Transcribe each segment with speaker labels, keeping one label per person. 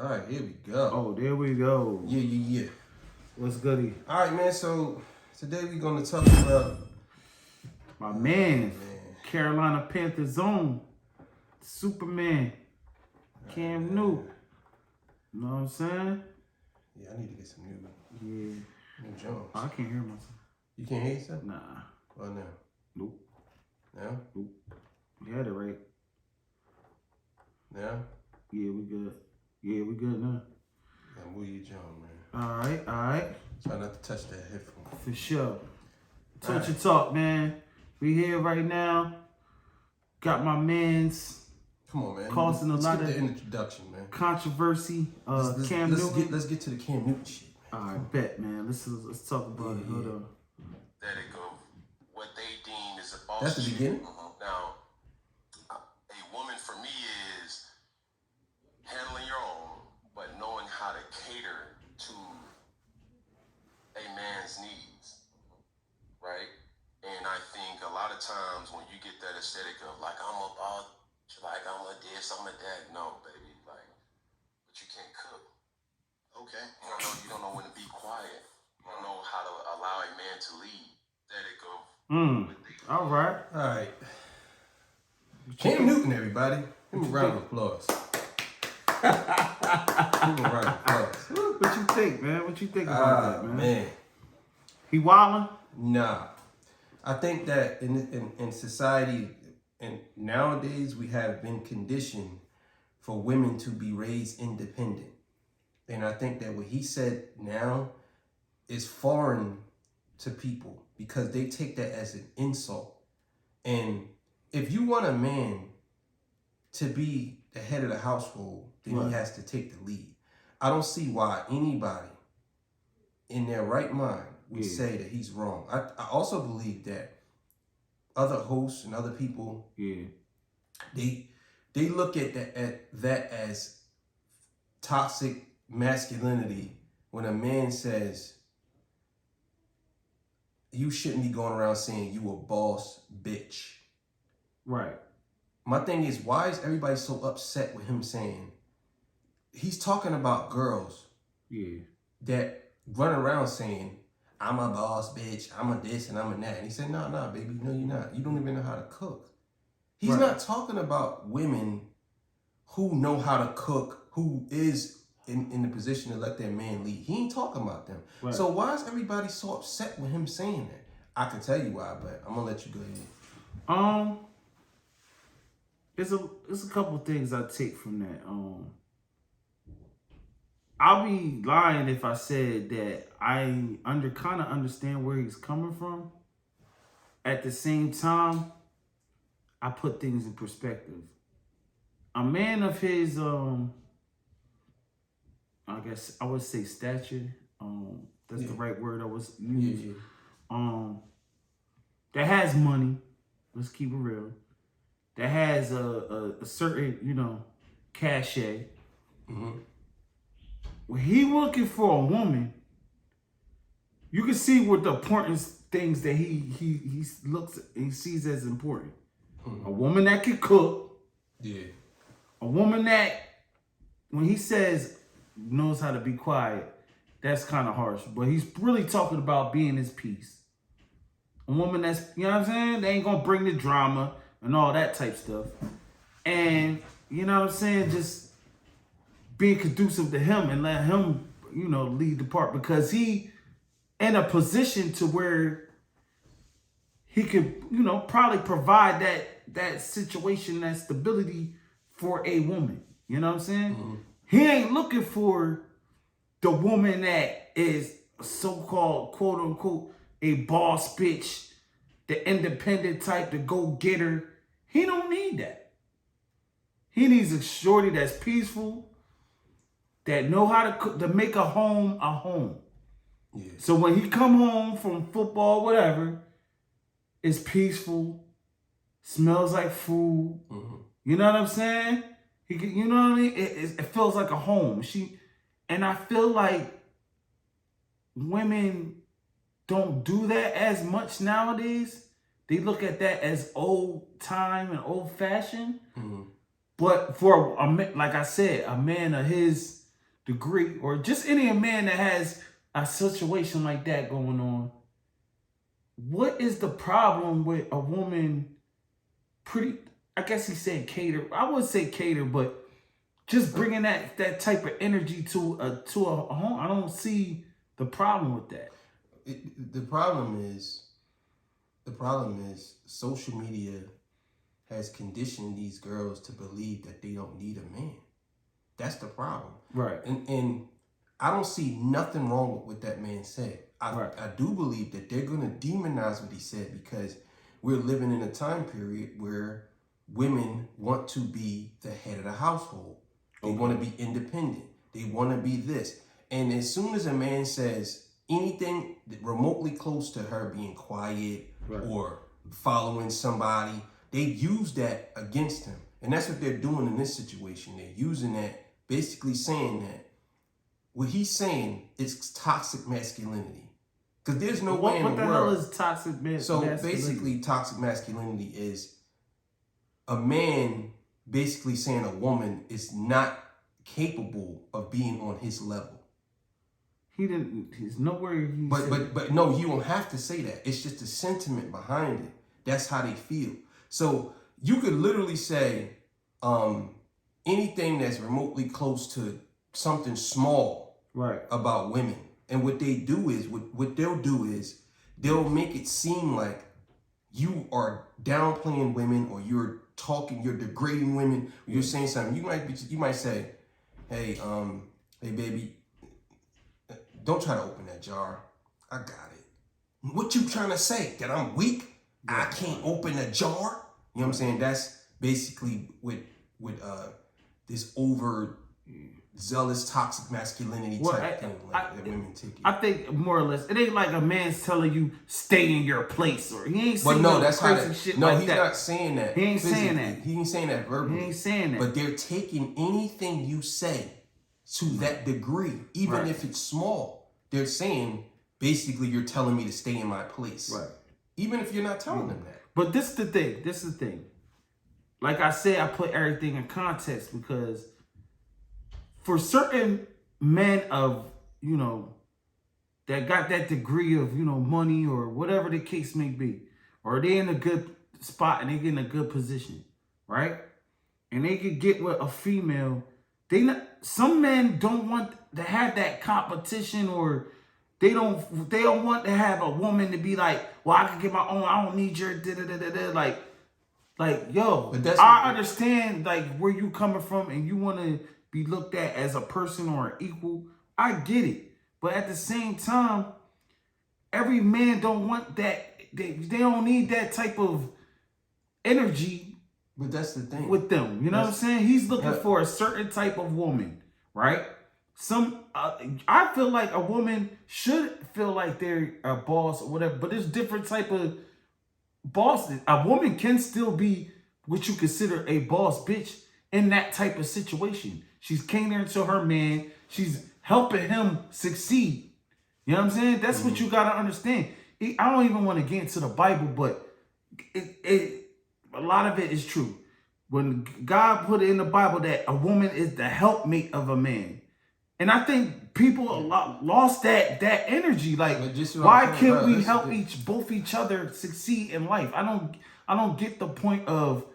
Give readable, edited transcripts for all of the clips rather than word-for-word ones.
Speaker 1: All right, here we go.
Speaker 2: Oh, there we go.
Speaker 1: Yeah.
Speaker 2: What's goody?
Speaker 1: All right, man. So today we're gonna talk about
Speaker 2: my man, Carolina Panthers own Superman, Cam Newton. You know what I'm saying?
Speaker 1: Yeah, I need to get some new Jones.
Speaker 2: I can't hear myself.
Speaker 1: You can't hear yourself?
Speaker 2: Nah.
Speaker 1: Oh no.
Speaker 2: Nope.
Speaker 1: Now?
Speaker 2: Nope. You had it right.
Speaker 1: Now?
Speaker 2: Yeah, we good. Yeah, we good now.
Speaker 1: Yeah, move your Jones, man.
Speaker 2: All right.
Speaker 1: Try not to touch that headphone.
Speaker 2: For sure. Touch your talk, man. We here right now. Got my man's.
Speaker 1: Come on, man.
Speaker 2: Causing a lot of
Speaker 1: the introduction, man.
Speaker 2: Controversy. Cam Newton.
Speaker 1: Let's get to the Cam Newton shit.
Speaker 2: All right, bet, man. Let's talk about it. Hold on.
Speaker 3: Let it go. What they deem is a boss.
Speaker 1: That's the beginning?
Speaker 3: Now, a woman for me is handling your own, but knowing how to cater to a man's needs, right? And I think a lot of times when you get that aesthetic of like, I'm a boss, like I'm a this, I'm a that. No, baby, like, but you can't cook. Okay. You don't know when to be quiet. You don't know how to allow a man to lead. Let it go.
Speaker 2: All right.
Speaker 1: Cam Newton, everybody. Give me a round of applause.
Speaker 2: What you think, man? What you think about that, man? He wildin'?
Speaker 1: Nah. I think that in society, and nowadays we have been conditioned for women to be raised independent. And I think that what he said now is foreign to people because they take that as an insult. And if you want a man to be the head of the household, then he has to take the lead. I don't see why anybody in their right mind would say that he's wrong. I also believe that other hosts and other people, they look at that as toxic masculinity when a man says, you shouldn't be going around saying you a boss bitch.
Speaker 2: Right.
Speaker 1: My thing is, why is everybody so upset with him saying, he's talking about girls that run around saying, I'm a boss bitch, I'm a this and I'm a that. And he said, nah, baby, no, you're not. You don't even know how to cook. He's not talking about women who know how to cook, who is in the position to let their man lead. He ain't talking about them. Right. So why is everybody so upset with him saying that? I can tell you why, but I'm gonna let you go ahead.
Speaker 2: There's a couple things I take from that. I'll be lying if I said that I kind of understand where he's coming from. At the same time, I put things in perspective. A man of his, I guess I would say stature. That's the right word I was using. That has money. Let's keep it real. That has a certain, cachet. When he looking for a woman, you can see what the important things that he looks he sees as important. A woman that can cook.
Speaker 1: Yeah.
Speaker 2: A woman that, when he says knows how to be quiet, that's kind of harsh. But he's really talking about being his peace. A woman that's, you know what I'm saying? They ain't gonna bring the drama and all that type stuff. And, you know what I'm saying? Just being conducive to him and let him, lead the part, because he in a position to where he could, probably provide that situation, that stability for a woman. You know what I'm saying? He ain't looking for the woman that is so-called, quote unquote, a boss bitch, the independent type, the go-getter. He don't need that. He needs a shorty that's peaceful, that know how to cook, to make a home a home. Yeah. So when he come home from football, whatever, it's peaceful, smells like food. You know what I'm saying? He, you know what I mean? It feels like a home. And I feel like women don't do that as much nowadays. They look at that as old time and old fashioned. But for like I said, a man of his degree, or just any man that has a situation like that going on, what is the problem with a woman I guess he said cater. I wouldn't say cater, but just bringing that type of energy to a home. I don't see the problem with that.
Speaker 1: The problem is social media has conditioned these girls to believe that they don't need a man. That's the problem.
Speaker 2: Right.
Speaker 1: And I don't see nothing wrong with what that man said. I do believe that they're going to demonize what he said because we're living in a time period where women want to be the head of the household. They want to be independent. They want to be this. And as soon as a man says anything remotely close to her being quiet or following somebody, they use that against him. And that's what they're doing in this situation. They're using that, basically saying that what he's saying is toxic masculinity. Because there's no way in the world.
Speaker 2: What the hell is toxic masculinity?
Speaker 1: So basically, toxic masculinity is a man basically saying a woman is not capable of being on his level.
Speaker 2: He's nowhere.
Speaker 1: But no, you don't have to say that. It's just the sentiment behind it. That's how they feel. So you could literally say anything that's remotely close to something small about women. And what they do is, what they'll do is, they'll make it seem like you are downplaying women, or you're degrading women, or you're saying something. You might say, hey baby, don't try to open that jar. I got it. What you trying to say? That I'm weak? I can't open a jar? You know what I'm saying? That's basically with this over zealous toxic masculinity type thing that women take it.
Speaker 2: I think more or less it ain't like a man's telling you stay in your place, or he ain't saying crazy shit like that.
Speaker 1: No, he's not saying that.
Speaker 2: He ain't saying that.
Speaker 1: He ain't saying that verbally.
Speaker 2: He ain't saying that.
Speaker 1: But they're taking anything you say to that degree, even if it's small. They're saying basically you're telling me to stay in my place, even if you're not telling them that.
Speaker 2: But this is the thing. Like I said, I put everything in context because for certain men of, that got that degree of, money or whatever the case may be, or they in a good spot and they get in a good position, right? And they could get with a female. Some men don't want to have that competition, or they don't want to have a woman to be like, well, I can get my own. I don't need your da-da-da-da-da. Like, yo, I understand like where you coming from, and you want to be looked at as a person or an equal. I get it. But at the same time, every man don't want that. They don't need that type of energy.
Speaker 1: But that's the thing
Speaker 2: with them. You know what I'm saying? He's looking for a certain type of woman, right? I feel like a woman should feel like they're a boss or whatever, but there's different type of bosses. A woman can still be what you consider a boss bitch in that type of situation. She's catering to her man. She's helping him succeed. You know what I'm saying? That's what you got to understand. I don't even want to get into the Bible, but a lot of it is true. When God put it in the Bible that a woman is the helpmate of a man. And I think people lost that energy. Like, why can't we help both each other succeed in life? I don't get the point of,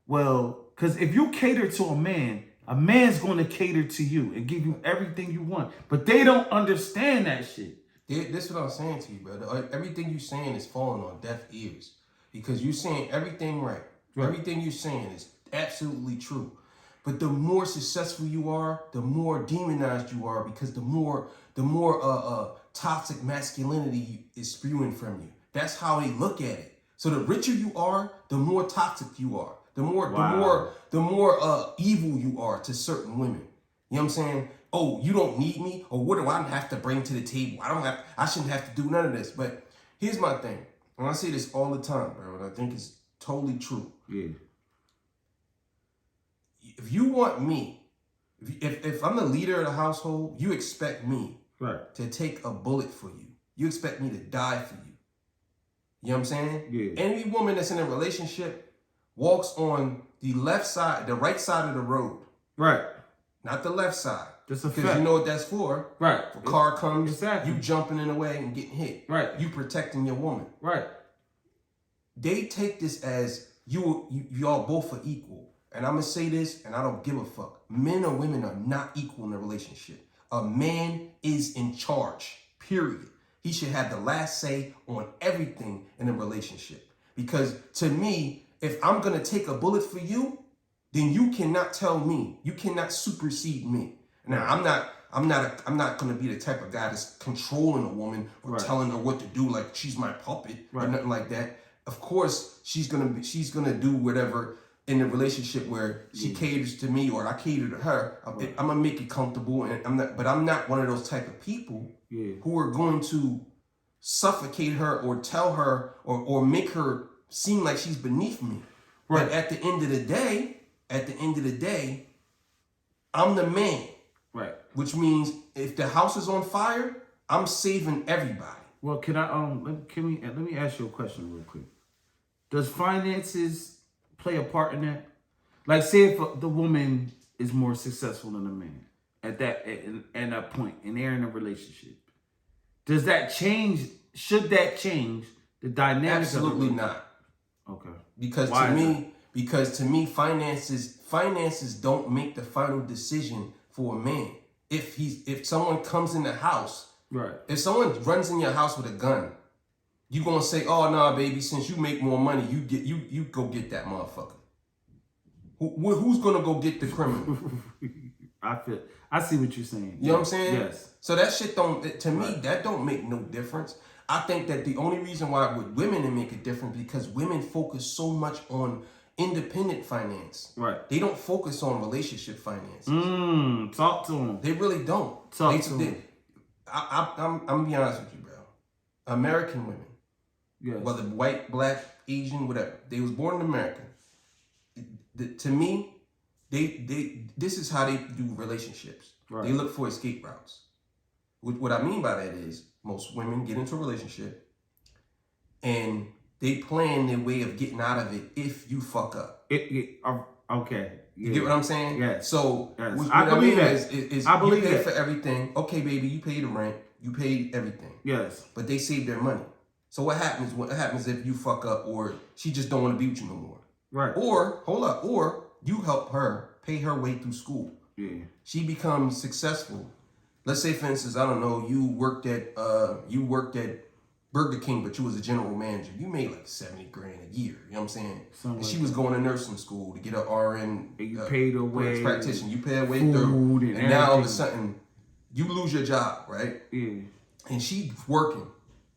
Speaker 2: well, because if you cater to a man's going to cater to you and give you everything you want. But they don't understand that shit.
Speaker 1: This is what I'm saying to you, brother. Everything you're saying is falling on deaf ears. Because you're saying everything right. Everything you're saying is absolutely true. But the more successful you are, the more demonized you are, because the more toxic masculinity is spewing from you. That's how they look at it. So the richer you are, the more toxic you are. The more evil you are to certain women. You know what I'm saying? Oh, you don't need me? Or what do I have to bring to the table? I shouldn't have to do none of this. But here's my thing. And I say this all the time, bro, and I think it's totally true.
Speaker 2: Yeah.
Speaker 1: If you want me, if I'm the leader of the household, you expect me to take a bullet for you. You expect me to die for you. You know what I'm saying?
Speaker 2: Yeah.
Speaker 1: Any woman that's in a relationship walks on the right side of the road.
Speaker 2: Right.
Speaker 1: Not the left side.
Speaker 2: That's a
Speaker 1: Because
Speaker 2: fact.
Speaker 1: you know what that's for.
Speaker 2: Right.
Speaker 1: If a car comes,
Speaker 2: Exactly.
Speaker 1: you jumping in the way and getting hit.
Speaker 2: Right.
Speaker 1: You protecting your woman.
Speaker 2: Right.
Speaker 1: They take this as y'all both are equal. And I'm going to say this, and I don't give a fuck. Men or women are not equal in a relationship. A man is in charge, period. He should have the last say on everything in a relationship. Because to me, if I'm going to take a bullet for you, then you cannot tell me. You cannot supersede me. Now, I'm not going to be the type of guy that's controlling a woman or telling her what to do like she's my puppet or nothing like that. Of course, she's gonna do whatever in the relationship where she caters to me or I cater to her. I'm gonna make it comfortable, and I'm not one of those type of people who are going to suffocate her or tell her or make her seem like she's beneath me. Right. But at the end of the day, I'm the man. Right. Which means if the house is on fire, I'm saving everybody.
Speaker 2: Well, can I let me ask you a question real quick. Does finances play a part in that? Like, say if the woman is more successful than the man at that point, and they're in a relationship, does that change? Should that change the dynamic?
Speaker 1: Absolutely not.
Speaker 2: Okay.
Speaker 1: Because to me, finances don't make the final decision for a man. If someone comes in the house, right? If someone runs in your house with a gun, you gonna say, "Oh nah, baby, since you make more money, you go get that motherfucker." Who's gonna go get the criminal?
Speaker 2: I see what you're saying.
Speaker 1: You know what I'm saying?
Speaker 2: Yes.
Speaker 1: So that shit that don't make no difference. I think that the only reason why with women it make a difference because women focus so much on independent finance. Right. They don't focus on relationship finances.
Speaker 2: Talk to them.
Speaker 1: They really don't.
Speaker 2: Talk to them.
Speaker 1: I'm gonna be honest with you, bro. American women, whether white, black, Asian, whatever, they was born in America. To me, this is how they do relationships. Right. They look for escape routes. What I mean by that is most women get into a relationship and they plan their way of getting out of it if you fuck up.
Speaker 2: Okay.
Speaker 1: You get what I'm saying?
Speaker 2: Yes.
Speaker 1: So
Speaker 2: yes.
Speaker 1: what
Speaker 2: I believe that.
Speaker 1: Is
Speaker 2: I believe
Speaker 1: you pay
Speaker 2: that.
Speaker 1: for everything. Okay, baby, you pay the rent. You pay everything.
Speaker 2: Yes.
Speaker 1: But they save their money. So what happens? What happens if you fuck up or she just don't want to be with you no more? Right. Or you help her pay her way through school. Yeah. She becomes successful. Let's say, for instance, I don't know, you worked at Burger King, but you was a general manager. You made like $70,000 a year. You know what I'm saying? And she was going to nursing school to get her RN.
Speaker 2: And you paid her way.
Speaker 1: Practitioner. You pay her way through. And now all of a sudden, you lose your job, right? Yeah. And she's working,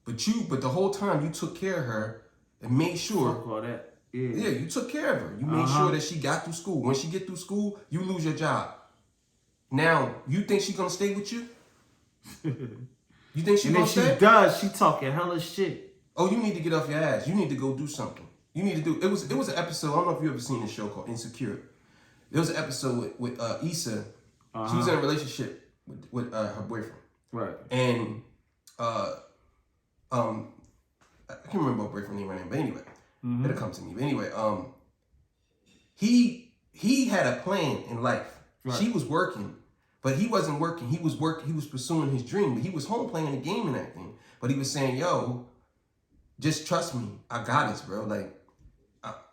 Speaker 1: but the whole time you took care of her and made sure.
Speaker 2: Fuck all that. Yeah.
Speaker 1: Yeah, you took care of her. You made sure that she got through school. When she get through school, you lose your job. Now, you think she's gonna stay with you? You think she's gonna stay?
Speaker 2: And if she does, she talking hella shit.
Speaker 1: Oh, you need to get off your ass. You need to go do something. You need to do. It was an episode. I don't know if you ever seen this show called Insecure. There was an episode with Issa. She was in a relationship with her boyfriend. Right. And I can't remember what boyfriend name right now, but anyway, it'll come to me. But anyway, he had a plan in life. Right. She was working, but he wasn't working. He was pursuing his dream, but he was home playing the game and everything. But he was saying, "Yo, just trust me. I got this, bro. Like,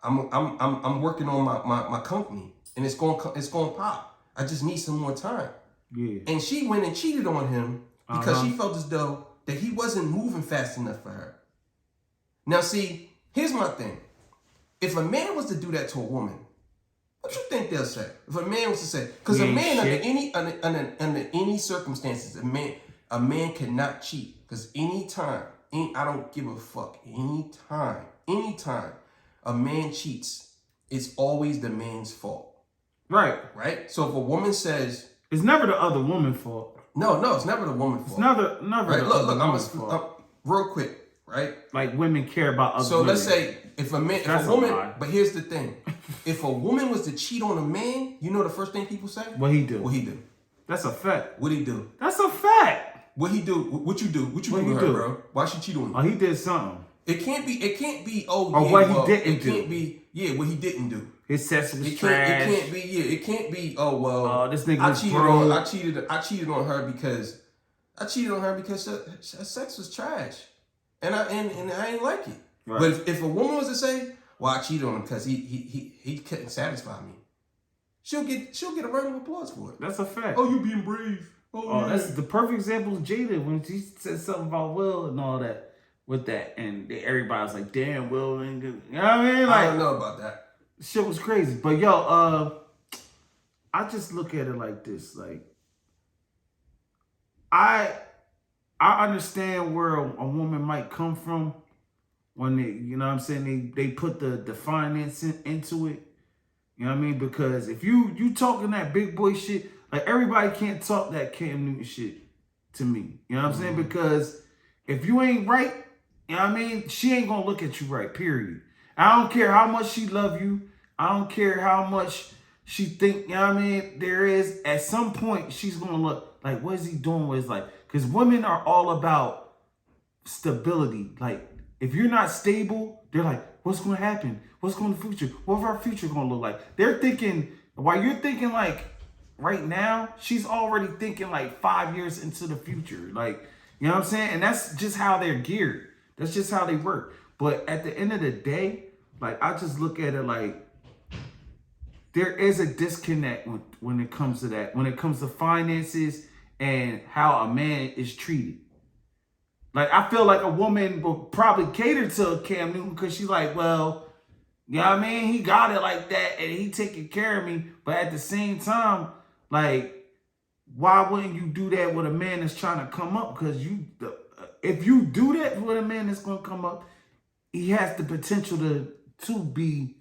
Speaker 1: I'm working on my company, and it's going pop. I just need some more time." Yeah. And she went and cheated on him because she felt as though that he wasn't moving fast enough for her. Now, see, here's my thing. If a man was to do that to a woman, what you think they'll say? If a man was to say, because a man under any circumstances, a man cannot cheat. Because I don't give a fuck. Anytime a man cheats, it's always the man's fault. Right. Right? So if a woman says,
Speaker 2: it's never the other woman's fault.
Speaker 1: No, it's never the woman's fault.
Speaker 2: It's never right? The other woman's fault.
Speaker 1: Real quick, right?
Speaker 2: Like women care about other
Speaker 1: women. So let's say if a woman, but here's the thing. If a woman was to cheat on a man, you know the first thing people say?
Speaker 2: What he do?
Speaker 1: That's
Speaker 2: a fact.
Speaker 1: What he do?
Speaker 2: That's a fact.
Speaker 1: What he do? What you do? What you do with her, bro? Why she cheat on you?
Speaker 2: Oh, he did something.
Speaker 1: It can't be. Oh,
Speaker 2: or
Speaker 1: yeah,
Speaker 2: what he didn't do.
Speaker 1: It can't be. Yeah, what he didn't do.
Speaker 2: his sex was
Speaker 1: It
Speaker 2: trash.
Speaker 1: can't be. Yeah, it can't be. Oh well.
Speaker 2: This nigga
Speaker 1: I
Speaker 2: was
Speaker 1: cheated
Speaker 2: broke.
Speaker 1: on. I cheated on her because her sex was trash, and I ain't like it.
Speaker 2: Right.
Speaker 1: But if a woman was to say, "Well, I cheated on him because he couldn't satisfy me," she'll get a round of applause for it.
Speaker 2: That's a fact.
Speaker 1: Oh, you being brave.
Speaker 2: Oh,
Speaker 1: yeah.
Speaker 2: that's the perfect example of Jada when she said something about Will and all that with that, and everybody's like, "Damn, Will ain't good." You know what I mean? Like,
Speaker 1: I don't know about that.
Speaker 2: shit was crazy. But yo, I just look at it like this. Like, I understand where a woman might come from when they, you know what I'm saying, they put the finance into it. You know what I mean? Because if you talking that big boy shit, like everybody can't talk that Cam Newton shit to me. You know what I'm saying? Because if you ain't right, you know what I mean, she ain't gonna look at you right, period. I don't care how much she love you. I don't care how much she think, you know what I mean, there is, at some point, she's gonna look like, what is he doing with his life? Because women are all about stability. Like, if you're not stable, they're like, what's gonna happen? What's going to the future? What's our future gonna look like? They're thinking, while you're thinking like, right now, she's already thinking like 5 years into the future. Like, you know what I'm saying? And that's just how they're geared. That's just how they work. But at the end of the day, like, I just look at it like, there is a disconnect when it comes to that. When it comes to finances and how a man is treated. Like, I feel like a woman will probably cater to Cam Newton because she's like, well, you know what I mean? He got it like that and he taking care of me. But at the same time, like, why wouldn't you do that with a man that's trying to come up? Because if you do that with a man that's going to come up, he has the potential to be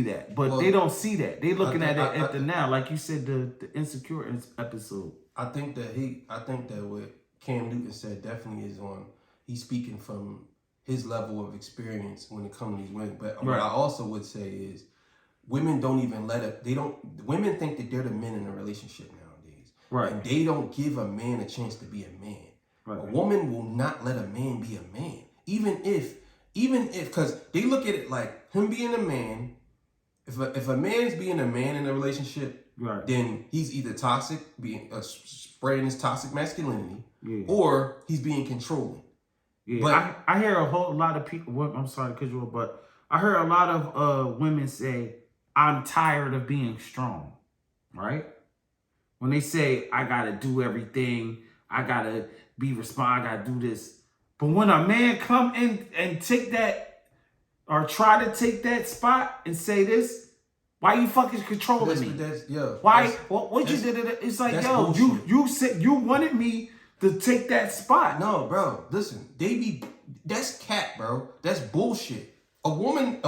Speaker 2: that. But they don't see that. They looking at it at the now. Like you said, the Insecure episode.
Speaker 1: I think that what Cam Newton said definitely is on, he's speaking from his level of experience when it comes to these women. But what I also would say is, women don't even women think that they're the men in a relationship nowadays.
Speaker 2: Right.
Speaker 1: And they don't give a man a chance to be a man.
Speaker 2: Right.
Speaker 1: A woman will not let a man be a man. Even if, because they look at it like him being a man, if a man's being a man in a relationship,
Speaker 2: right,
Speaker 1: then he's either toxic, spreading his toxic masculinity,
Speaker 2: yeah,
Speaker 1: or he's being controlling.
Speaker 2: Yeah,
Speaker 1: but
Speaker 2: I hear a whole lot of people. I'm sorry to cut you off, but I heard a lot of women say, "I'm tired of being strong." Right? When they say, "I gotta do everything, I gotta be responsible, I gotta do this," but when a man come in and take that or try to take that spot and say this, why you fucking controlling me? Why? What you did? It's like, yo, bullshit. you said you wanted me to take that spot.
Speaker 1: No, bro. Listen, that's cat, bro. That's bullshit. A woman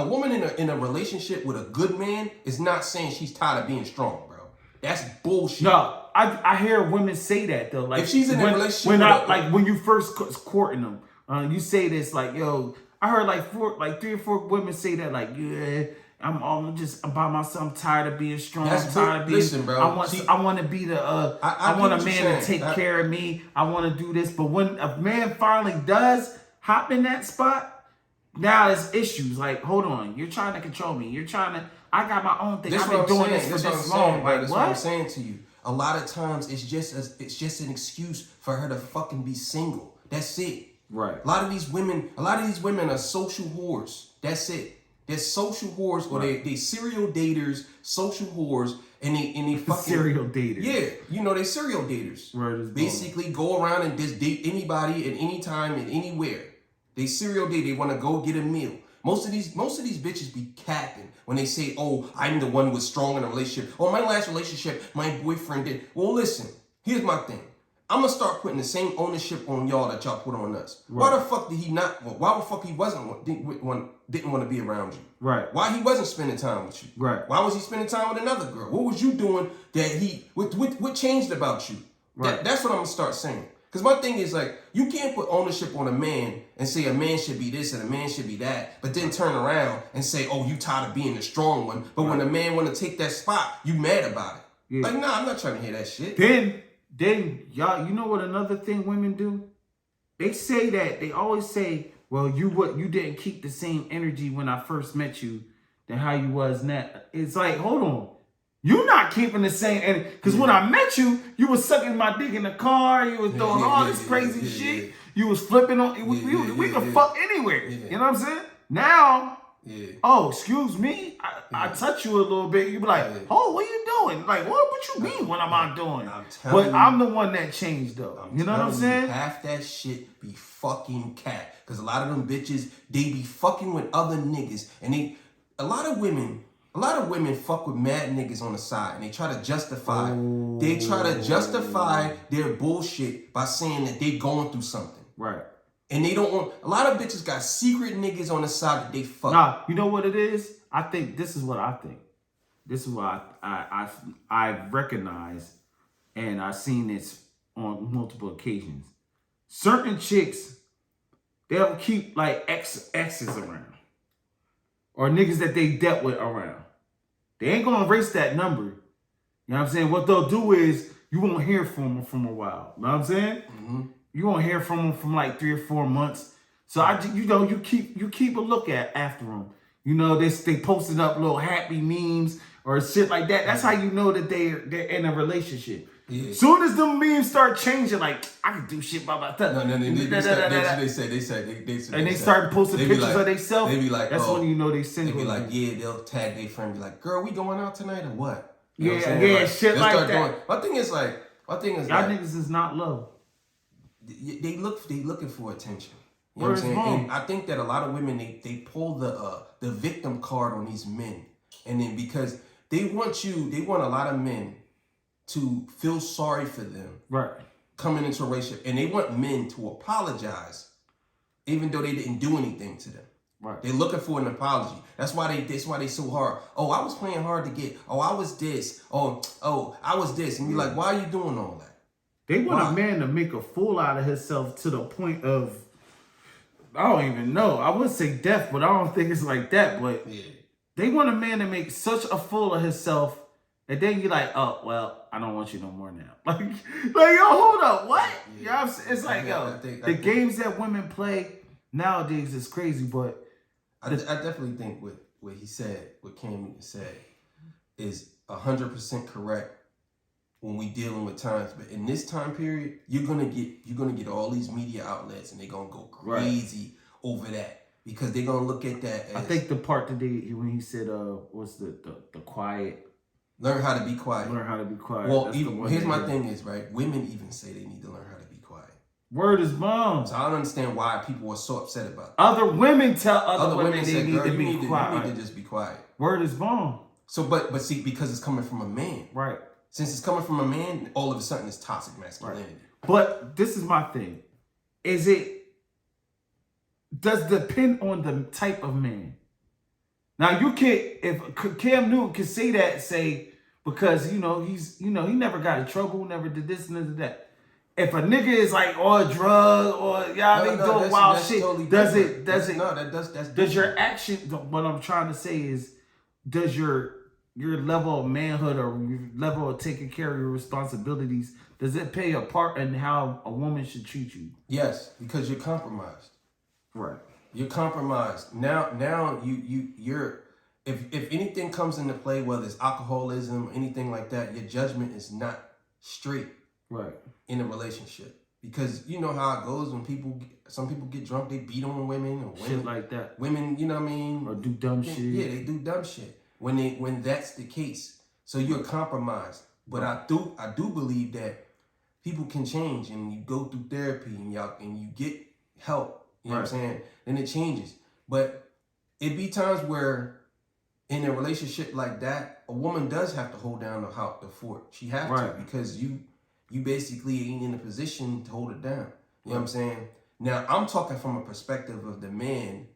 Speaker 1: in a relationship with a good man is not saying she's tired of being strong, bro. That's bullshit.
Speaker 2: No, I hear women say that though. Like,
Speaker 1: if she's in a relationship,
Speaker 2: when you first courting them, you say this like, yo. I heard like 3 or 4 women say that, like, yeah, I'm just by myself. I'm tired of being strong. I'm tired of being.
Speaker 1: Listen, bro.
Speaker 2: I want to be the. I want a man to take care of me. I want to do this. But when a man finally does hop in that spot, now there's issues. Like, hold on, you're trying to control me. You're trying to. I got my own thing. I've been doing this for this long.
Speaker 1: Like, that's what I'm saying to you. A lot of times it's just an excuse for her to fucking be single. That's it.
Speaker 2: Right.
Speaker 1: A lot of these women are social whores. That's it. They're social whores, or they serial daters, social whores, and they fucking
Speaker 2: serial daters.
Speaker 1: Yeah, they serial daters.
Speaker 2: Right.
Speaker 1: Basically, go around and just date anybody at any time and anywhere. They serial date. They want to go get a meal. Most of these bitches be capping when they say, "Oh, I'm the one who was strong in a relationship." Oh, my last relationship, my boyfriend did. Well, listen. Here's my thing. I'm gonna start putting the same ownership on y'all that y'all put on us. Right. Why the fuck did he not? Why the fuck he didn't want to be around you? Right. Why he wasn't spending time with you? Right. Why was he spending time with another girl? What was you doing that what changed about you? Right. That's what I'm gonna start saying. Because my thing is, like, you can't put ownership on a man and say a man should be this and a man should be that, but then turn around and say, "Oh, you tired of being the strong one." But when a man want to take that spot, you mad about it. Yeah. Like, nah, I'm not trying to hear that shit.
Speaker 2: Then y'all, you know what another thing women do? They always say, well, you didn't keep the same energy when I first met you than how you was now. It's like, hold on. You not keeping the same energy. Because when I met you, you was sucking my dick in the car. You was doing all this crazy shit.
Speaker 1: Yeah.
Speaker 2: You was flipping on. We could fuck anywhere.
Speaker 1: Yeah.
Speaker 2: You know what I'm saying? Now,
Speaker 1: Yeah.
Speaker 2: oh, excuse me. I touch you a little bit. You be like, oh, what you doing? Like, what you mean what am I doing? But I'm the one that changed though. You know what I'm saying?
Speaker 1: Half that shit be fucking cat. Because a lot of them bitches, they be fucking with other niggas. And a lot of women fuck with mad niggas on the side. And they try to justify. They try to justify their bullshit by saying that they going through something.
Speaker 2: Right.
Speaker 1: And they don't want, a lot of bitches got secret niggas on the side that they fuck.
Speaker 2: Nah, you know what it is? I think this is what I think. This is what I recognize, and I've seen this on multiple occasions. Certain chicks, they'll keep like exes around. Or niggas that they dealt with around. They ain't gonna erase that number. You know what I'm saying? What they'll do is, you won't hear from them from a while. You know what I'm saying?
Speaker 1: Mm-hmm.
Speaker 2: You won't hear from them from like 3 or 4 months. So you keep a look after them. You know, they posted up little happy memes or shit like that. That's how you know that they're in a relationship.
Speaker 1: Yeah.
Speaker 2: Soon as the memes start changing, like I can do shit by myself.
Speaker 1: No, they
Speaker 2: start posting pictures of themselves.
Speaker 1: They be like,
Speaker 2: that's when you know they single.
Speaker 1: They be like, yeah, they'll tag their friend, be like, girl, we going out tonight or what?
Speaker 2: You know what I'm saying? Like, shit like that.
Speaker 1: My thing is
Speaker 2: y'all niggas is not low.
Speaker 1: They looking for attention. You know
Speaker 2: Where's
Speaker 1: what I'm saying?
Speaker 2: home?
Speaker 1: And I think that a lot of women they pull the victim card on these men, and then because they want a lot of men to feel sorry for them,
Speaker 2: right?
Speaker 1: Coming into a relationship, and they want men to apologize, even though they didn't do anything to them.
Speaker 2: Right.
Speaker 1: They're looking for an apology. That's why they so hard. Oh, I was playing hard to get. Oh, I was this. Oh, I was this. And you're like, why are you doing all that?
Speaker 2: They want a man to make a fool out of himself to the point of, I don't even know. I wouldn't say death, but I don't think it's like that. But
Speaker 1: yeah.
Speaker 2: They want a man to make such a fool of himself, and then you're like, oh, well, I don't want you no more now. Like yo, hold up, what? Yeah. You know what I'm saying? It's like, I think games that women play nowadays is crazy, but
Speaker 1: I definitely think what he said, what Cam said, is 100% correct when we dealing with times. But in this time period, you're gonna get all these media outlets, and they're gonna go crazy over that because they're gonna look at that as,
Speaker 2: I think the part today when he said, what's the quiet.
Speaker 1: Learn how to be quiet.
Speaker 2: Learn how to be quiet.
Speaker 1: Well, here's my thing is, right, women even say they need to learn how to be quiet.
Speaker 2: Word is bomb.
Speaker 1: So I don't understand why people are so upset about that.
Speaker 2: Other women tell other women they
Speaker 1: say,
Speaker 2: need
Speaker 1: girl,
Speaker 2: to be quiet.
Speaker 1: You need to just be quiet.
Speaker 2: Word is bomb.
Speaker 1: So, but see, because it's coming from a man.
Speaker 2: Right.
Speaker 1: Since it's coming from a man, all of a sudden it's toxic masculinity.
Speaker 2: Right. But this is my thing. Does it depend on the type of man? Now you can't, if Cam Newton can say that, because he never got in trouble, never did this and did that. If a nigga is like on drugs or they doing wild shit,
Speaker 1: totally
Speaker 2: does your action? What I'm trying to say is, does your level of manhood or your level of taking care of your responsibilities, does it play a part in how a woman should treat you?
Speaker 1: Yes, because you're compromised.
Speaker 2: Right.
Speaker 1: You're compromised. Now you're if anything comes into play, whether it's alcoholism or anything like that, your judgment is not straight.
Speaker 2: Right.
Speaker 1: In a relationship, because you know how it goes when some people get drunk, they beat on women or
Speaker 2: shit like that.
Speaker 1: Women, you know what I mean,
Speaker 2: or do dumb shit.
Speaker 1: Yeah, they do dumb shit when that's the case. So you're compromised. But I do believe that people can change, and you go through therapy and you get help. You know what I'm saying? Then it changes. But it be times where in a relationship like that, a woman does have to hold down the fort. She has to, because you basically ain't in a position to hold it down. You know what I'm saying? Now, I'm talking from a perspective of the man.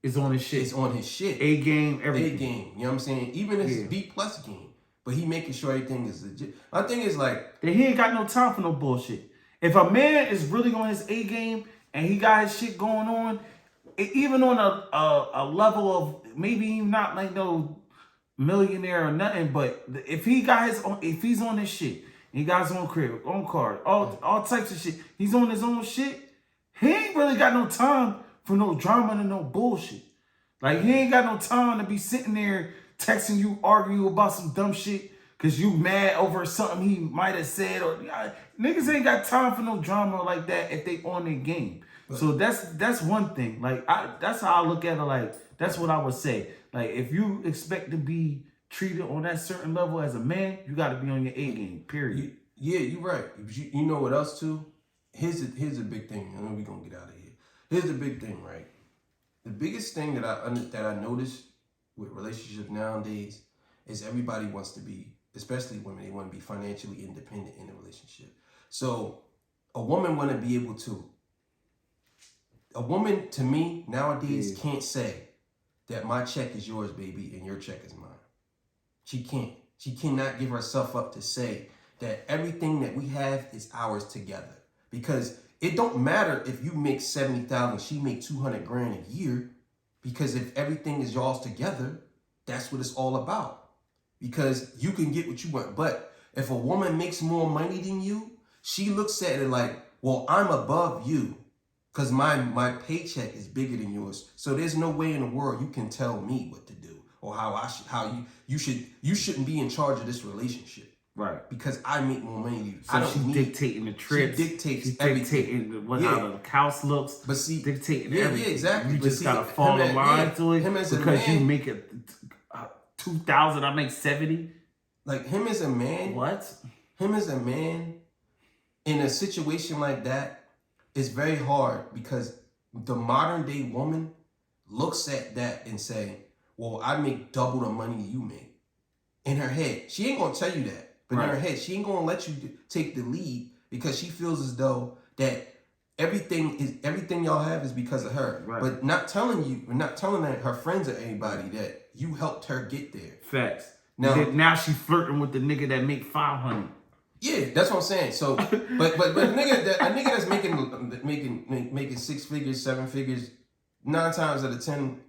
Speaker 2: Is on his shit.
Speaker 1: It's on his shit.
Speaker 2: A game, everything.
Speaker 1: A game. You know what I'm saying? Even his B+ game. But he making sure everything is legit. My thing is like,
Speaker 2: that he ain't got no time for no bullshit. If a man is really on his A game and he got his shit going on, even on a level of maybe not like no millionaire or nothing, but if he's on his shit, he got his own crib, own car, all types of shit. He's on his own shit. He ain't really got no time for no drama and no bullshit. Like, he ain't got no time to be sitting there texting you, arguing about some dumb shit because you mad over something he might have said. Or niggas ain't got time for no drama like that if they on their game. So that's one thing. Like, that's how I look at it. Like, that's what I would say. Like, if you expect to be treated on that certain level as a man, you got to be on your A game, period.
Speaker 1: Yeah, you're right. You know what else too? Here's a big thing, and then we're gonna get out of here. Here's the big thing, right? The biggest thing that I noticed with relationships nowadays is everybody wants to be, especially women, they want to be financially independent in a relationship. So a woman want to be able to. A woman, to me, nowadays can't say that my check is yours, baby, and your check is mine. She can't. She cannot give herself up to say that everything that we have is ours together. Because it don't matter if you make 70,000, she make 200 grand a year. Because if everything is y'all's together, that's what it's all about. Because you can get what you want. But if a woman makes more money than you, she looks at it like, well, I'm above you because my paycheck is bigger than yours. So there's no way in the world you can tell me what to do or you shouldn't be in charge of this relationship.
Speaker 2: Right.
Speaker 1: Because I make more money than you.
Speaker 2: So she's dictating the trips.
Speaker 1: She dictates
Speaker 2: she's
Speaker 1: everything.
Speaker 2: Dictating how the house looks.
Speaker 1: But see,
Speaker 2: dictating
Speaker 1: yeah,
Speaker 2: everything.
Speaker 1: Yeah, exactly.
Speaker 2: You just gotta fall in line to it because you make it 2,000. I make 70.
Speaker 1: Like him as a man.
Speaker 2: What?
Speaker 1: Him as a man in a situation like that is very hard because the modern day woman looks at that and say, "Well, I make double the money you make." In her head, she ain't gonna tell you that. But in her head, she ain't gonna let you take the lead because she feels as though that everything y'all have is because of her.
Speaker 2: Right.
Speaker 1: But not telling her friends or anybody that you helped her get there.
Speaker 2: Facts.
Speaker 1: Now
Speaker 2: she flirting with the nigga that make 500.
Speaker 1: Yeah, that's what I'm saying. So, but a nigga that's making 6 figures, 7 figures, 9 times out of 10,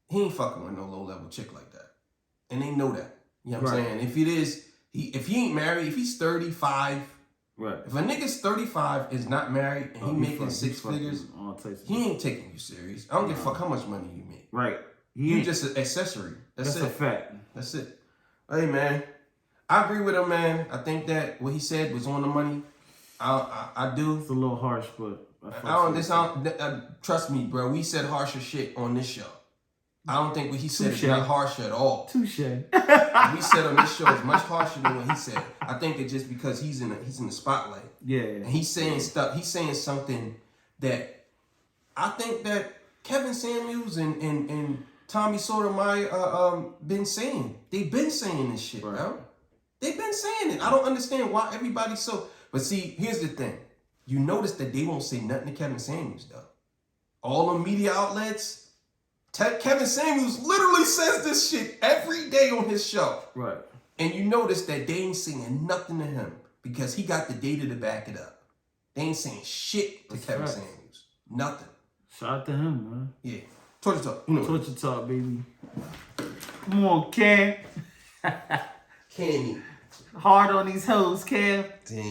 Speaker 1: he ain't fucking with no low level chick like that, and they know that. You know what I'm saying? If it is. If he ain't married, if he's 35,
Speaker 2: right? If
Speaker 1: a nigga's 35 is not married and he making 6 figures, he ain't taking you serious. I don't give a fuck how much money you make.
Speaker 2: Right.
Speaker 1: You just an accessory. That's it.
Speaker 2: A fact.
Speaker 1: That's it. Hey man, I agree with him, man. I think that what he said was on the money. I do.
Speaker 2: It's a little harsh, but
Speaker 1: trust me, bro. We said harsher shit on this show. I don't think what he said is not harsh at all.
Speaker 2: Touche.
Speaker 1: We said on this show is much harsher than what he said. I think that just because he's in the spotlight.
Speaker 2: Yeah.
Speaker 1: And he's saying stuff. He's saying something that I think that Kevin Samuels and Tommy Sotomayor been saying. They've been saying this shit, bro. They've been saying it. I don't understand why everybody's so. But see, here's the thing. You notice that they won't say nothing to Kevin Samuels though. All the media outlets. Kevin Samuels literally says this shit every day on his show.
Speaker 2: Right. And
Speaker 1: you notice that they ain't saying nothing to him because he got the data to back it up. They ain't saying shit to Kevin Samuels. Nothing.
Speaker 2: Shout out to him, man.
Speaker 1: Yeah. Torture talk.
Speaker 2: Torture talk, baby. Come on, Cam.
Speaker 1: Cammy.
Speaker 2: Hard on these hoes, Cam.
Speaker 1: Damn.